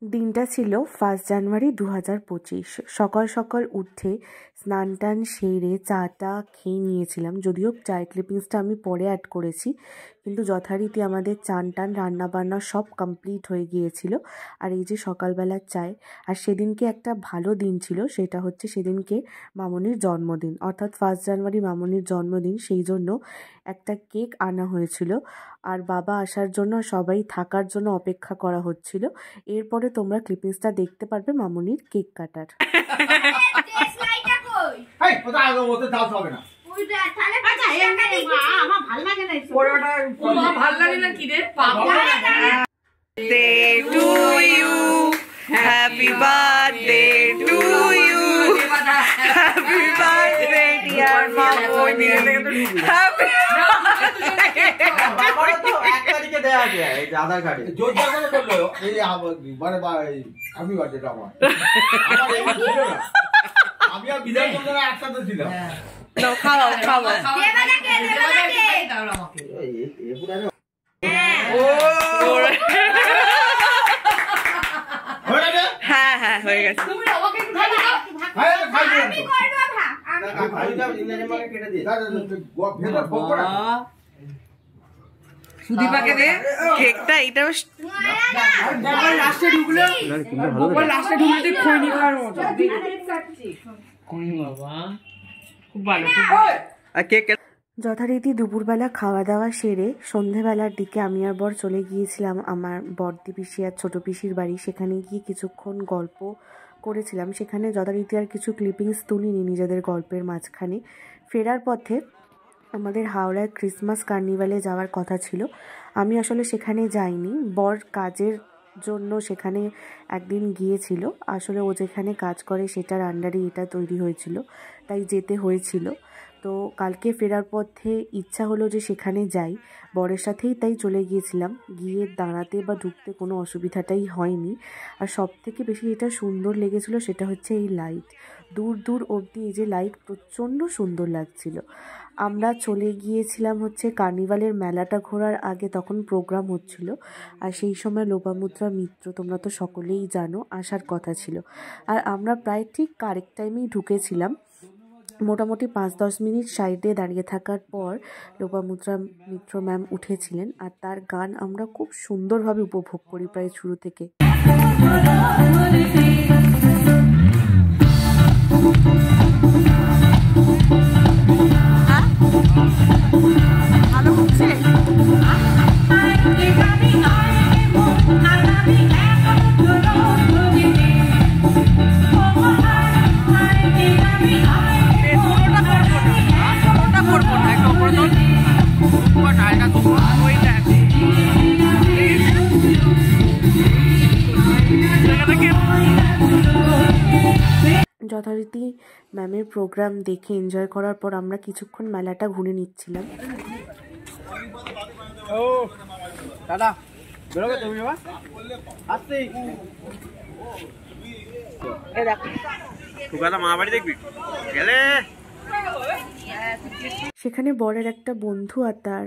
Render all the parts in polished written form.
দিনটা ছিল 1 জানুয়ারি 2025। সকাল সকাল উঠে স্নান টান সেরে চাটা খেয়ে নিয়েছিলাম, যদিও চায়ের ক্লিপিংসটা আমি পরে অ্যাড করেছি, কিন্তু যথারীতি আমাদের চান টান রান্নাবান্না সব কমপ্লিট হয়ে গিয়েছিল। আর এই যে সকালবেলার চায়, আর সেদিনকে একটা ভালো দিন ছিল, সেটা হচ্ছে সেদিনকে মামনির জন্মদিন, অর্থাৎ 1 জানুয়ারি মামনির জন্মদিন, সেই জন্য একটা কেক আনা হয়েছিল। আর বাবা আসার জন্য সবাই থাকার জন্য অপেক্ষা করা হচ্ছিল। এরপরে তোমরা ক্লিপিংসটা দেখতে পারবে মামনির কেক কাটার। Happy birthday to you. Happy birthday dear Mamoni. Happy Aadhaar কার্ডে মানে হ্যাপি বার্থডে আমার আমি আর বিদায় করতে একসাথে ছিলাম। খাওয়াও খাওয়াও। হ্যাঁ হ্যাঁ হয়ে গেছে। সুদীপাকে দে কেকটা, এটা লাস্টে ঢুকলো, লাস্টে ঢুকলে খৈনি খাওয়ার মতো। খুব ভালো। যথারীতি দুপুরবেলা খাওয়া দাওয়া সেরে সন্ধেবেলার দিকে আমি আর বর চলে গিয়েছিলাম আমার বড়দি পিসি আর ছোটো পিসির বাড়ি। সেখানে গিয়ে কিছুক্ষণ গল্প করেছিলাম। সেখানে যথারীতি আর কিছু ক্লিপিংস তুলিনি নিজেদের গল্পের মাঝখানে। ফেরার পথে আমাদের হাওড়ায় ক্রিসমাস কার্নিভালে যাওয়ার কথা ছিল, আমি আসলে সেখানে যাইনি। বর কাজের জন্য সেখানে একদিন গিয়েছিল, আসলে ও যেখানে কাজ করে সেটার আন্ডারে এটা তৈরি হয়েছিল, তাই যেতে হয়েছিল। তো কালকে ফেরার পথে ইচ্ছা হলো যে সেখানে যাই, বরের সাথেই তাই চলে গিয়েছিলাম। গিয়ে দাঁড়াতে বা ঢুকতে কোনো অসুবিধাটাই হয়নি। আর সব থেকে বেশি যেটা সুন্দর লেগেছিল সেটা হচ্ছে এই লাইট, দূর দূর অবধি এই যে লাইট, প্রচণ্ড সুন্দর লাগছিল। আমরা চলে গিয়েছিলাম হচ্ছে কার্নিভালের মেলাটা ঘোরার আগে, তখন প্রোগ্রাম হচ্ছিল। আর সেই সময় লোপামুদ্রা মিত্র, তোমরা তো সকলেই জানো, আসার কথা ছিল। আর আমরা প্রায় ঠিক কারেক্ট টাইমেই ঢুকেছিলাম। মোটামুটি 5-10 মিনিট সাইডে দাঁড়িয়ে থাকার পর লোপামুদ্রা মিত্র ম্যাম উঠেছিলেন, আর তার গান আমরা খুব সুন্দরভাবে উপভোগ করি প্রায় শুরু থেকে। যথারীতি ম্যামের প্রোগ্রাম দেখে এনজয় করার পর আমরা কিছুক্ষণ মেলাটা ঘুরে নিচ্ছিলাম। সেখানে বরের একটা বন্ধু আর তার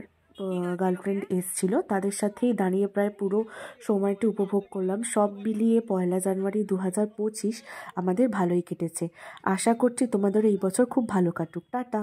গার্লফ্রেন্ড এসছিল, তাদের সাথেই দাঁড়িয়ে প্রায় পুরো সময়টা উপভোগ করলাম। সব মিলিয়ে 1 জানুয়ারি 2025 আমাদের ভালোই কেটেছে। আশা করছি তোমাদের এই বছর খুব ভালো কাটুক। টাটা।